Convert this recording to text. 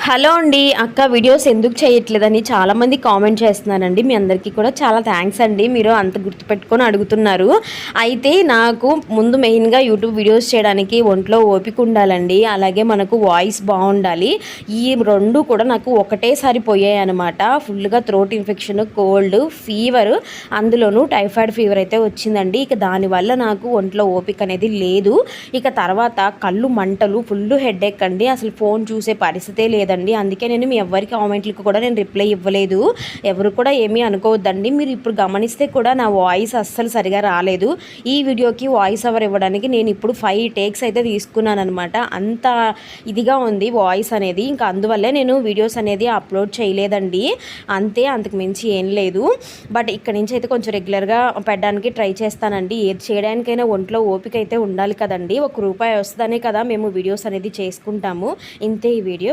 Hello అండి అక్క videos ఎందుకు చేయట్లేదని చాలామంది కామెంట్ చేస్తున్నారండి. మీ అందరికీ కూడా చాలా థ్యాంక్స్ అండి, మీరు అంత గుర్తుపెట్టుకొని అడుగుతున్నారు. అయితే నాకు ముందు మెయిన్గా యూట్యూబ్ వీడియోస్ చేయడానికి ఒంట్లో ఓపిక ఉండాలండి, అలాగే మనకు వాయిస్ బాగుండాలి. ఈ రెండు కూడా నాకు ఒకటేసారి పోయాయి అనమాట. ఫుల్గా థ్రోట్ ఇన్ఫెక్షన్, కోల్డ్, ఫీవర్, అందులోనూ టైఫాయిడ్ ఫీవర్ అయితే వచ్చిందండి. ఇక దానివల్ల నాకు ఒంట్లో ఓపిక అనేది లేదు. ఇక తర్వాత కళ్ళు మంటలు, ఫుల్ హెడేక్ అండి, అసలు ఫోన్ చూసే పరిస్థితే లేదండి. అందుకే నేను మీ ఎవరికి కామెంట్లకు కూడా నేను రిప్లై ఇవ్వలేదు. ఎవరు కూడా ఏమీ అనుకోవద్దండి. మీరు ఇప్పుడు గమనిస్తే కూడా నా వాయిస్ అస్సలు సరిగా రాలేదు. ఈ వీడియోకి వాయిస్ ఓవర్ ఇవ్వడానికి నేను ఇప్పుడు 5 టేక్స్ అయితే తీసుకున్నాను అనమాట. అంత ఇదిగా ఉంది వాయిస్ అనేది. ఇంకా అందువల్లే నేను వీడియోస్ అనేది అప్లోడ్ చేయలేదండి. అంతే, అంతకు మించి ఏం లేదు. బట్ ఇక్కడ నుంచి అయితే కొంచెం రెగ్యులర్గా పెట్టడానికి ట్రై చేస్తానండి. ఏది చేయడానికైనా ఒంట్లో ఓపిక అయితే ఉండాలి కదండి. ₹1 వస్తుందనే కదా మేము వీడియోస్ అనేది చేసుకుంటాము. ఇంతే ఈ వీడియో.